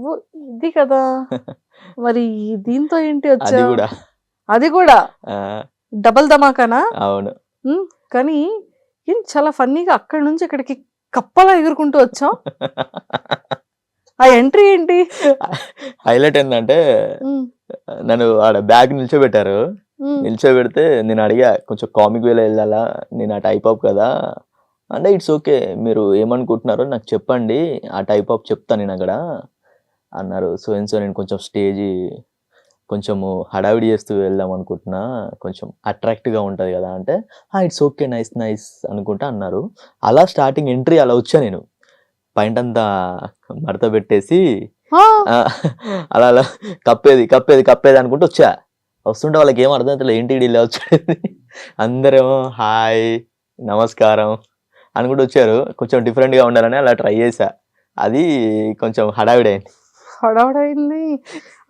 ఓ ఇది కదా! మరి దీంతో ఏంటి అది వచ్చావు? కూడా అది కూడా ఆ, డబుల్ ధమాకానా? అవును. కానీ ఏం చాలా ఫన్నీగా అక్కడి నుంచి ఇక్కడికి కప్పలా ఎగురుకుంటూ వచ్చావు. ఆ ఎంట్రీ ఏంటి? హైలైట్ ఏంటంటే ఉమ్, నన్ను ఆడ బ్యాగ్ నిల్చోబెట్టారు. ఉమ్, నిల్చోబెడితే నేను అడిగా కొంచెం కామిక్ వేలో వెళ్ళాలా, నేను ఆ టైప్ ఆఫ్ కదా అంటే ఇట్స్ ఓకే, మీరు ఏమనుకుంటున్నారో నాకు చెప్పండి, ఆ టైప్ ఆఫ్ చెప్తాను నేను అక్కడ అన్నారు. సో అండ్ సో నేను కొంచెం స్టేజ్ కొంచెము హడావిడి చేస్తూ వెళ్దాం అనుకుంటున్నా, కొంచెం అట్రాక్టివ్గా ఉంటుంది కదా అంటే ఇట్స్ ఓకే, నైస్ నైస్ అనుకుంటా అన్నారు. అలా స్టార్టింగ్ ఎంట్రీ అలా వచ్చా నేను పైంటంతా మడత పెట్టేసి ఆ, ఆ, అలా అలా కప్పేది కప్పేది కప్పేది అనుకుంటూ వచ్చా. వస్తుంటే వాళ్ళకి ఏం అర్థం అవుతుంది, ఏంటి ఇలా వచ్చేది, అందరేమో హాయ్ నమస్కారం అనుకుంటూ వచ్చారు. కొంచెం డిఫరెంట్గా ఉండాలని అలా ట్రై చేశా. అది కొంచెం హడావిడైంది. హడావుడైంది.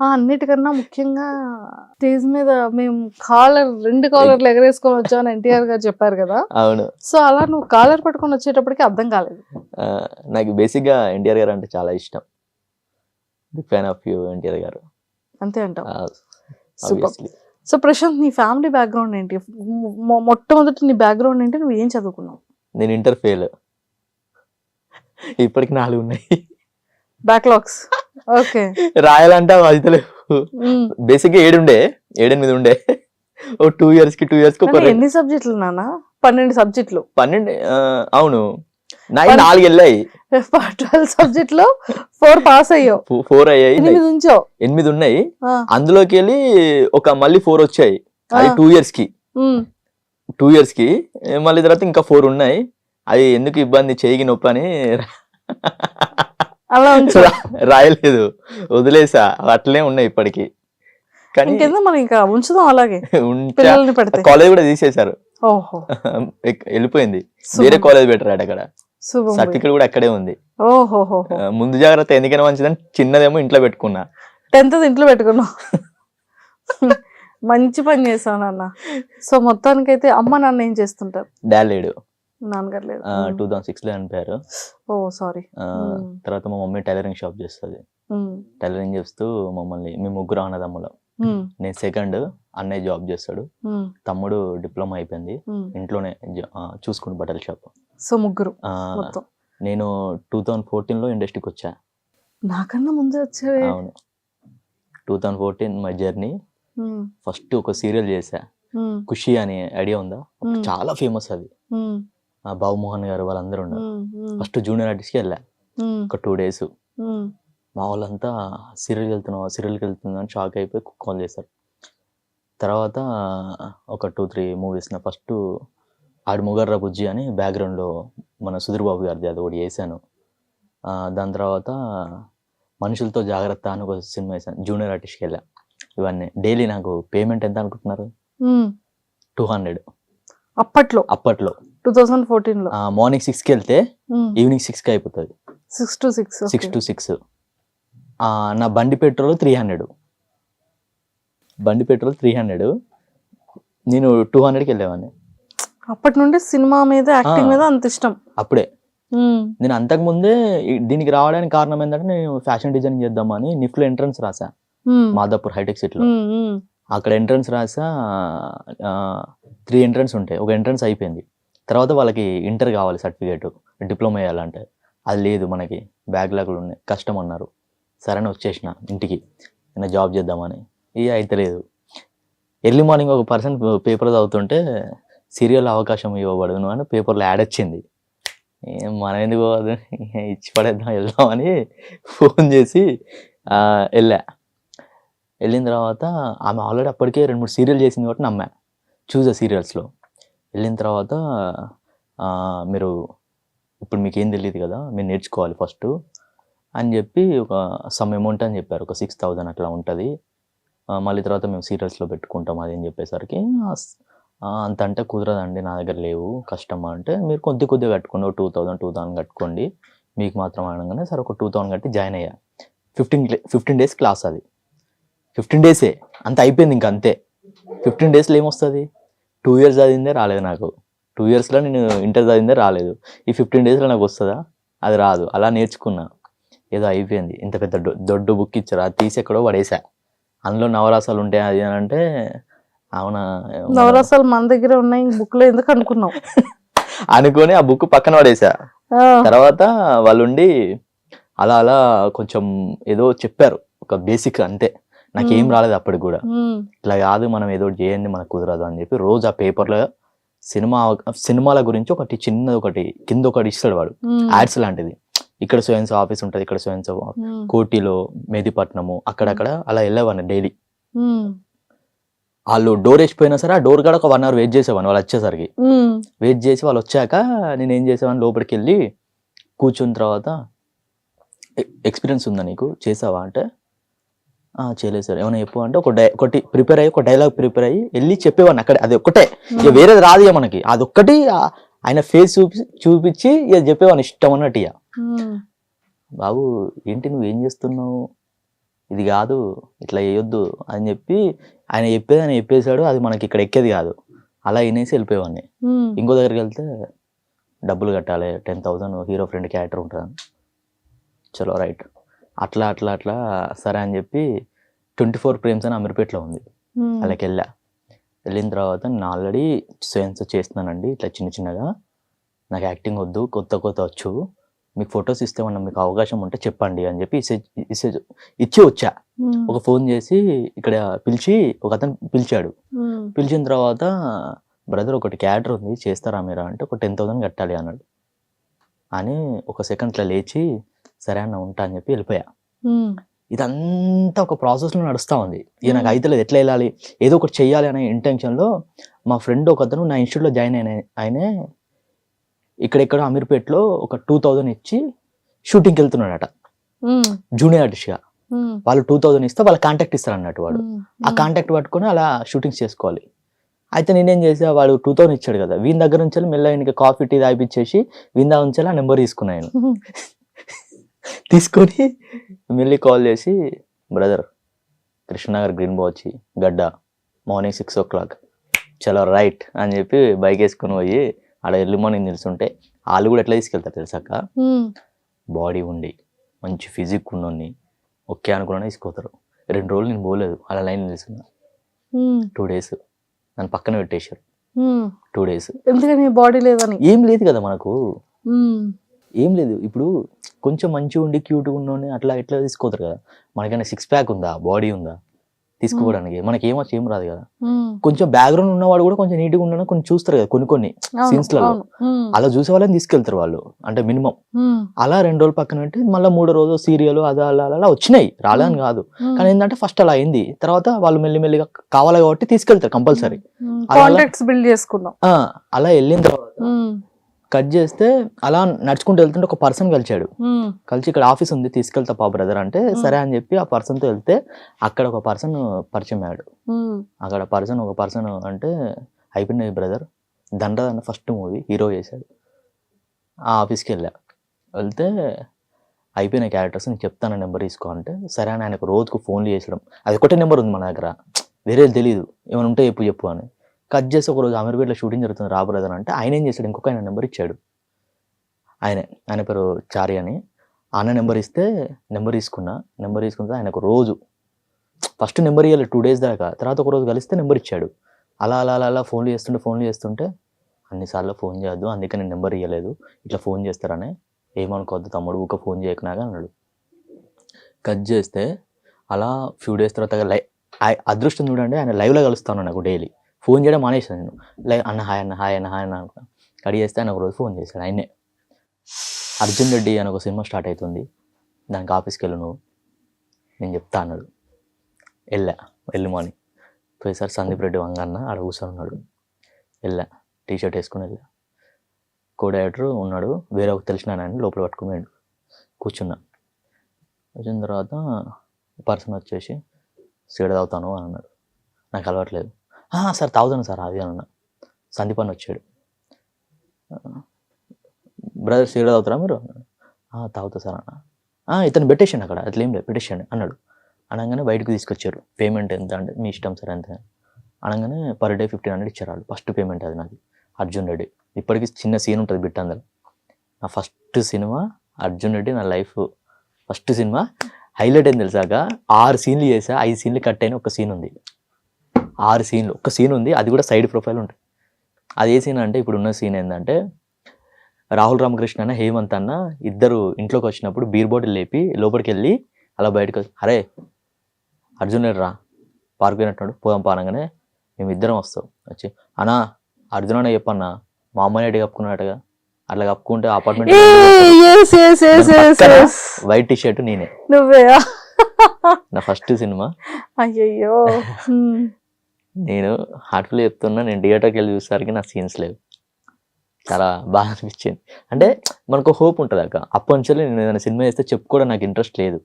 అన్నిటికన్నా ముఖ్యంగా స్టేజ్ మీద మేము రెండు కాలర్లు ఎగరేసుకొని వచ్చామని ఎన్టీఆర్ గారు చెప్పారు కదా. అవును. సో అలా నువ్వు కాలర్ పట్టుకొని వచ్చేటప్పటికి అర్థం కాలేదు. ఆ, నాకు బేసిక్గా ఎన్టీఆర్ గారు అంటే చాలా ఇష్టం. Big fan of you NTR గారు. అంతే అంటావు. సూపర్. ఆబ్వియస్లీ. సో ప్రశాంత్, నీ ఫ్యామిలీ బ్యాక్గ్రౌండ్ ఏంటి? మొట్టమొదటి నీ బ్యాక్గ్రౌండ్ ఏంటి? నువ్వు ఏం చదువుకున్నావు? నేను ఇంటర్ ఫెయిల్. ఇప్పటికి 4 ఉన్నాయి. బ్యాక్లాగ్స్. ఓకే. రాయాలంటే అవి అవుతలేవు. బేసిక్గా 7 8 ఉండే. ఓ 2 years కి ఒక ఎన్ని సబ్జెక్టులు నాన్న? 12 సబ్జెక్టులు. 12. అవును, 4 వెళ్ళాయి. 12 సబ్జెక్టులో 4 పాస్ అయ్యావు. 4 అయ్యాయి. 8 ఉంచావు. 8 ఉన్నాయి. ఆ, అందులోకి వెళ్ళి మళ్ళీ 4 వచ్చాయి. అది 2 years కి. ఉమ్. 2 years కి మళ్ళీ తర్వాత ఇంకా 4 ఉన్నాయి. అవి ఎందుకు ఇబ్బంది, చేయికి నొప్పి అని అలా ఉంచు. రాయలేదు, వదిలేసా. అట్లనే ఉన్నాయి ఇప్పటికి. కానీ ఇంకెందుకు మనం ఇంకా ఉంచుదాం అలాగే ఉంచా. పిల్లల్ని పెడితే. కాలేజ్ కూడా తీసేశారు, ఓహో, వెళ్ళిపోయింది. శుభం. వేరే కాలేజ్ పెట్టారు అక్కడ. శుభం. సర్టిఫికేట్ కూడా అక్కడే ఉంది. ఓహో, ముందు జాగ్రత్త ఎందుకైనా మంచిదని చిన్నదేమో ఇంట్లో పెట్టుకున్నా. 10th ఇంట్లో పెట్టుకున్నావు. మంచి పని చేసావు నాన్న. సో మొత్తానికైతే అమ్మ నాన్న ఏం చేస్తుంటారు? డాడ్ లేడు, నాన్నగారు లేదు. 2006లో చనిపోయారు. ఓ సారీ. తర్వాత మా మమ్మీ టైలరింగ్ షాప్ చేస్తుంది. టైలరింగ్ చేస్తూ మమ్మల్ని, మేము 3 అన్నదమ్ములం. నేను సెకండ్, అన్నయ్య జాబ్ చేస్తాడు, తమ్ముడు డిప్లొమా అయిపోయింది, ఇంట్లోనే చూసుకుని బట్టల షాప్. సో ముగ్గురు మొత్తం. నేను 2014లో ఇండస్ట్రీకి వచ్చా. నాకన్నా ముందే వచ్చేవే. అవును, 2014 మై జర్నీ. ఫస్ట్ ఒక సీరియల్ చేశా, ఖుషి అని ఐడియా ఉందా? చాలా ఫేమస్ అది. బాబు మోహన్ గారు వాళ్ళందరూ ఉన్నారు. ఫస్ట్ జూనియర్ ఆర్టిస్ట్కి వెళ్ళా ఒక 2 days. మా వాళ్ళంతా సీరియల్కి వెళ్తున్నావు అని షాక్ అయిపోయి కాల్ చేశారు. తర్వాత ఒక 2-3 మూవీస్, ఫస్ట్ ఆడు ముగర్రా బుజ్జి అని బ్యాక్గ్రౌండ్లో మన సుధీర్ బాబు గారిది, అది ఒకటి చేశాను. దాని తర్వాత మనుషులతో జాగ్రత్త అని ఒక సినిమా వేసాను, జూనియర్ ఆర్టిస్ట్కి వెళ్ళా. ఇవన్నీ డైలీ నాకు పేమెంట్ ఎంత అనుకుంటున్నారు? 200 అప్పట్లో 2014లో. మార్నింగ్ 6కి వెళ్తే ఈవినింగ్ 6కి అయిపోతుంది. 6 to 6. 6 to 6. నా బండి పెట్రోల్ 300. నేను 200కి వెళ్ళేవాడిని. అప్పటి నుండి సినిమా మీద, యాక్టింగ్ మీద అంత ఇష్టం అప్పుడే. నేను అంతకుముందే దీనికి రావడానికి కారణం ఏంటంటే, నేను ఫ్యాషన్ డిజైనింగ్ చేద్దామని నిఫ్లో ఎంట్రన్స్ రాసా, మాదాపూర్ హైటెక్ సిటీలో. అక్కడ ఎంట్రన్స్ రాసా. 3 ఎంట్రన్స్ ఉంటాయి, ఒక ఎంట్రన్స్ అయిపోయింది. తర్వాత వాళ్ళకి ఇంటర్ కావాలి సర్టిఫికేట్, డిప్లొమా వేయాలంటే. అది లేదు మనకి, బ్యాక్లాగ్లు ఉన్నాయి, కష్టం అన్నారు. సరే వచ్చేసిన ఇంటికి, నేను జాబ్ చేద్దామని. అయితే లేదు. ఎర్లీ మార్నింగ్ ఒక పర్సన్ పేపర్ చదువుతుంటే సీరియల్ అవకాశం ఇవ్వబడును అని పేపర్లో యాడ్ వచ్చింది. మనం ఎందుకు ఇచ్చి పడేద్దాం, వెళ్దామని ఫోన్ చేసి వెళ్ళిన తర్వాత ఆమె ఆల్రెడీ అప్పటికే 2-3 సీరియల్ చేసింది కాబట్టి నమ్మా, చూసా సీరియల్స్లో. వెళ్ళిన తర్వాత మీరు ఇప్పుడు మీకు ఏం తెలియదు కదా, మీరు నేర్చుకోవాలి ఫస్ట్ అని చెప్పి ఒక సమ్ అమౌంట్ అని చెప్పారు, ఒక 6000 అట్లా ఉంటుంది. మళ్ళీ తర్వాత మేము సీరియల్స్లో పెట్టుకుంటాం అది అని చెప్పేసరికి, అంత అంటే కుదరదండి, నా దగ్గర లేవు, కష్టం అంటే. మీరు కొద్దిగా కట్టుకోండి, 2000 కట్టుకోండి మీకు మాత్రం అనగానే సరే ఒక 2000 కట్టి జాయిన్ అయ్యా. 15 days క్లాస్. అది 15 days అంత అయిపోయింది, ఇంక అంతే. 15 daysలో ఏమొస్తుంది? 2 years చదివిందే రాలేదు నాకు. 2 yearsలో నేను ఇంటర్ చదివిందే రాలేదు. ఈ 15 daysలో నాకు వస్తుందా? అది రాదు. అలా నేర్చుకున్నా. ఏదో అయిపోయింది, ఇంత పెద్ద దొడ్డు బుక్ ఇచ్చారు, అది తీసి ఎక్కడో పడేసా. అందులో నవరాసాలు ఉంటాయి అది అని అంటే అవునా నవరసాలు మన దగ్గర ఉన్నాయి బుక్ లో ఎందుకు అనుకున్నావు? అనుకొని ఆ బుక్ పక్కన పడేసా. తర్వాత వాళ్ళు ఉండి అలా అలా కొంచెం ఏదో చెప్పారు, ఒక బేసిక్ అంతే, నాకేం రాలేదు అప్పటికి కూడా. ఇట్లా కాదు, మనం ఏదో చేయండి, మనకు కుదరదు అని చెప్పి రోజు ఆ పేపర్లో సినిమాల గురించి ఒకటి చిన్నది ఒకటి కింద ఒకటి ఇస్తాడు వాడు, యాడ్స్ లాంటిది. ఇక్కడ సోయన్స్ ఆఫీస్ ఉంటుంది, ఇక్కడ సోయన్స్ కోటిలో, మెహదీపట్నము, అక్కడక్కడ అలా వెళ్ళేవాడిని డైలీ. వాళ్ళు డోర్ వేసిపోయినా సరే ఆ డోర్ కాడ ఒక 1 hour వెయిట్ చేసేవాడిని వాళ్ళు వచ్చేసరికి. వెయిట్ చేసి వాళ్ళు వచ్చాక నేను ఏం చేసేవాడిని, లోపలికి వెళ్ళి కూర్చున్న తర్వాత ఎక్స్పీరియన్స్ ఉందా నీకు, చేసావా అంటే చేయలేదు సార్, ఏమైనా చెప్పు అంటే ఒకటి ప్రిపేర్ అయ్యి, ఒక డైలాగ్ ప్రిపేర్ అయ్యి వెళ్ళి చెప్పేవాడిని అక్కడే. అది ఒక్కటే, ఇక వేరేది రాదు ఇక మనకి, అదొక్కటి ఆయన ఫేస్ చూపించి ఇక చెప్పేవాడిని ఇష్టం అన్నట్టు. ఇక బాబు ఏంటి నువ్వు ఏం చేస్తున్నావు, ఇది కాదు, ఇట్లా వేయొద్దు అని చెప్పి ఆయన చెప్పేది ఆయన చెప్పేశాడు. అది మనకి ఇక్కడ ఎక్కేది కాదు, అలా వినేసి వెళ్ళిపోయేవాడిని. ఇంకో దగ్గరికి వెళ్తే డబ్బులు కట్టాలి 10,000, హీరో ఫ్రెండ్ క్యారెక్టర్ ఉంటుంది, చలో రైట్, అట్లా అట్లా అట్లా సరే అని చెప్పి 24 Frames అని అమీర్పేటలో ఉంది, అలాగే వెళ్ళిన తర్వాత నేను ఆల్రెడీ సోయన్స్ చేస్తున్నానండి, ఇట్లా చిన్న చిన్నగా, నాకు యాక్టింగ్ వద్దు, కొత్త వచ్చు, మీకు ఫొటోస్ ఇస్తేమన్నా మీకు అవకాశం ఉంటే చెప్పండి అని చెప్పి ఇచ్చి వచ్చా. ఒక ఫోన్ చేసి ఇక్కడ పిలిచి ఒక అతను పిలిచాడు. పిలిచిన తర్వాత బ్రదర్ ఒకటి క్యారెక్టర్ ఉంది చేస్తారా మీరు అంటే ఒక 10,000 కట్టాలి అన్నాడు. అని ఒక సెకండ్ ఇట్లా లేచి సరే అన్న ఉంటా అని చెప్పి వెళ్ళిపోయా. ఇదంతా ఒక ప్రాసెస్లో నడుస్తూ ఉంది. ఇక నాకు అయితే లేదు, ఎట్లా వెళ్ళాలి, ఏదో ఒకటి చెయ్యాలి అనే ఇంటెన్షన్లో మా ఫ్రెండ్ ఒక అతను నా ఇన్స్టిట్యూట్లో జాయిన్ ఆయనే ఇక్కడెక్కడ అమీర్పేటలో ఒక 2,000 ఇచ్చి షూటింగ్కి వెళ్తున్నాడట జూనియర్ ఆర్టిస్ట్గా. వాళ్ళు 2,000 ఇస్తే వాళ్ళ కాంటాక్ట్ ఇస్తారు అన్నట్టు, వాడు ఆ కాంటాక్ట్ పట్టుకొని అలా షూటింగ్స్ చేసుకోవాలి. అయితే నేనేం చేసా, వాడు 2,000 ఇచ్చాడు కదా, వీని దగ్గర నుంచి మెల్లగా ఇంకా కాఫీ టీ తాగిపించేసి వీని దగ్గర నుంచి ఆ నెంబర్ తీసుకున్నాను. తీసుకొని మళ్ళీ కాల్ చేసి బ్రదర్ కృష్ణనగర్ గ్రీన్ బాచ్చి గడ్డ మార్నింగ్ 6 o'clock చలో రైట్ అని చెప్పి బైక్ వేసుకొని పోయి ఆడ ఎర్లీ మార్నింగ్ నిలుస్తుంటే వాళ్ళు కూడా ఎట్లా తీసుకెళ్తారు తెలుసాక, బాడీ ఉండి మంచి ఫిజిక్ ఉన్నోని ఓకే అనుకున్నా తీసుకోతారు. 2 రోజులు నేను పోలేదు, అలా లైన్ నిలుస్తున్నా. 2 days నన్ను పక్కన పెట్టేశారు. 2 days ఎందుకని బాడీ లేదని? ఏం లేదు కదా మనకు, ఏం లేదు. ఇప్పుడు కొంచెం మంచిగా ఉండి క్యూట్గా ఉన్నోని అట్లా ఎట్లా తీసుకోతారు కదా, మనకైనా 6 pack ఉందా, బాడీ ఉందా తీసుకోవడానికి, మనకి ఏం రాదు కదా. కొంచెం బ్యాక్గ్రౌండ్ ఉన్నవాడు కూడా కొంచెం నీట్గా ఉన్నా కొన్ని చూస్తారు కదా, కొన్ని సీన్స్లలో అలా చూసే వాళ్ళని తీసుకెళ్తారు వాళ్ళు, అంటే మినిమం. అలా 2 రోజులు పక్కన పెట్టి మళ్ళీ 3వ రోజు సీరియల్ అలా అలా అలా వచ్చినాయి, రాలేదని కాదు. కానీ ఏంటంటే ఫస్ట్ అలా అయింది, తర్వాత వాళ్ళు మెల్లిమెల్లిగా కావాలి కాబట్టి తీసుకెళ్తారు కంపల్సరీ. అలా వెళ్ళిన తర్వాత కట్ చేస్తే అలా నడుచుకుంటూ వెళ్తుంటే ఒక పర్సన్ కలిసి ఇక్కడ ఆఫీస్ ఉంది తీసుకెళ్తా పా బ్రదర్ అంటే సరే అని చెప్పి ఆ పర్సన్తో వెళ్తే అక్కడ ఒక పర్సన్ పరిచయం అయ్యాడు. అక్కడ ఒక పర్సన్ అంటే అయిపోయినాయి బ్రదర్, దండ ఫస్ట్ మూవీ హీరో చేశాడు. ఆ ఆఫీస్కి వెళ్తే అయిపోయిన క్యారెక్టర్స్ నేను చెప్తాను నెంబర్ తీసుకో అంటే సరే అని ఆయనకు రోజుకు ఫోన్లు చేసడం, అది ఒకటే నెంబర్ ఉంది మన దగ్గర, వేరేది తెలియదు, ఏమైనా ఉంటే చెప్పు అని. కట్ చేసి ఒకరోజు అమీర్పేటలో షూటింగ్ జరుగుతుంది రా బ్రదర్ అంటే ఆయన ఏం చేశాడు, ఇంకొక ఆయన నెంబర్ ఇచ్చాడు. ఆయన పేరు చారి అని. ఆయన నెంబర్ ఇస్తే నెంబర్ తీసుకుంటే ఆయనకు రోజు ఫస్ట్ నెంబర్ ఇవ్వాలి 2 days దాకా, తర్వాత ఒక రోజు కలిస్తే నెంబర్ ఇచ్చాడు. అలా అలా అలా ఫోన్లు చేస్తుంటే అన్నిసార్లు ఫోన్ చేయొద్దు, అందుకే నేను నెంబర్ ఇవ్వలేదు, ఇట్లా ఫోన్ చేస్తారని ఏమనుకోవద్దు తమ్ముడు, ఊక ఫోన్ చేయకున్నాగా అన్నాడు. కట్ చేస్తే అలా ఫ్యూ డేస్ తర్వాత అదృష్టం చూడండి, ఆయన లైవ్లో కలుస్తాను నాకు డైలీ. ఫోన్ చేయడం మానేసాను నేను, అన్న హాయ్ అన్న కడిగి చేస్తే ఆయన ఒక రోజు ఫోన్ చేశాడు. ఆయనే అర్జున్ రెడ్డి అని ఒక సినిమా స్టార్ట్ అవుతుంది, దానికి ఆఫీస్కి వెళ్ళు నువ్వు, నేను చెప్తా అన్నాడు. ఎర్లీ మార్నింగ్ పోయేసారి సందీప్ రెడ్డి వంగన్న ఆడ కూర్చొని ఉన్నాడు. టీషర్ట్ వేసుకుని కో డైరెక్టర్ ఉన్నాడు, వేరే ఒక తెలిసిన ఆయన లోపల పట్టుకుని కూర్చున్నా. వచ్చిన తర్వాత పర్సన్ వచ్చేసి సిగరెట్ తాగుతాను అని అన్నాడు. నాకు అలవాట్లేదు. సార్ తాగుతాను సార్ అది అన్న. సందీప్ అన్న వచ్చాడు, బ్రదర్ సిగరెట్ తాగుతారా మీరు అన్నాడు. తాగుతా సార్ అన్న. ఇతను పెట్టేసాను అక్కడ, అట్లా ఏం లేదు పెట్టేసాను అన్నాడు. అనగానే బయటకు తీసుకొచ్చారు, పేమెంట్ ఎంత అంటే మీ ఇష్టం సార్ ఎంత అనగానే పర్ డే 1,500 ఇచ్చారు వాళ్ళు. ఫస్ట్ పేమెంట్ అది నాది. అర్జున్ రెడ్డి ఇప్పటికీ చిన్న సీన్ ఉంటుంది బిట్ అందులో. నా ఫస్ట్ సినిమా అర్జున్ రెడ్డి, నా లైఫ్ ఫస్ట్ సినిమా హైలైట్ ఏంది తెలిసాక 6 సీన్లు చేసా, 5 సీన్లు కట్ అయిన ఒక సీన్ ఉంది. 6 సీన్లు ఒక సీన్ ఉంది, అది కూడా సైడ్ ప్రొఫైల్ ఉంటుంది. అది ఏ సీన్ అంటే ఇప్పుడు ఉన్న సీన్ ఏంటంటే రాహుల్ రామకృష్ణ అన్న హేమంత్ అన్న ఇద్దరు ఇంట్లోకి వచ్చినప్పుడు బీర్ బాటిల్ లేపి లోపలికి వెళ్ళి అలా బయటకు వచ్చి, అరే అర్జున్ రా పార్క్ పోయినట్టున్నాడు పోదాం పానగానే మేము ఇద్దరం వస్తాం. వచ్చి అన్నా అర్జున్ అన్న చెప్పన్నా మా అమ్మాయి ఎటు కప్పుకున్నట్టుగా అట్లా కప్పుకుంటే అపార్ట్మెంట్ వైట్ టీ షర్ట్ నేనే. నువ్వే నా ఫస్ట్ సినిమా. అయ్యయ్యో. నేను హార్ట్ఫుల్ చెప్తున్నా, నేను థియేటర్కి వెళ్ళి చూసేసరికి నా సీన్స్ లేవు. చాలా బాగా అనిపించింది. అంటే మనకు హోప్ ఉంటుంది అక్క. అప్పటి నుంచి నేను ఏదైనా సినిమా చేస్తే చెప్పుకోవడం నాకు ఇంట్రెస్ట్ లేదు,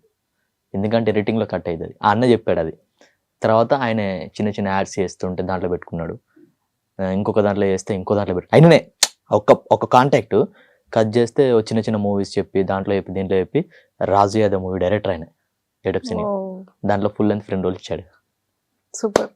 ఎందుకంటే ఎడిటింగ్లో కట్ అవుతుంది. ఆ అన్న చెప్పాడు అది. తర్వాత ఆయన చిన్న చిన్న యాడ్స్ చేస్తుంటే దాంట్లో పెట్టుకున్నాడు, ఇంకొక దాంట్లో చేస్తే ఇంకో దాంట్లో పెట్టు. అయిననే ఒక కాంటాక్ట్ కట్ చేస్తే చిన్న చిన్న మూవీస్ చెప్పి దాంట్లో చెప్పి దీంట్లో చెప్పి రాజు యాదవ్ మూవీ డైరెక్టర్ ఆయన ఏటప్ సినీ, దాంట్లో ఫుల్ లెంత్ ఫ్రెండ్ రోల్ ఇచ్చాడు. సూపర్.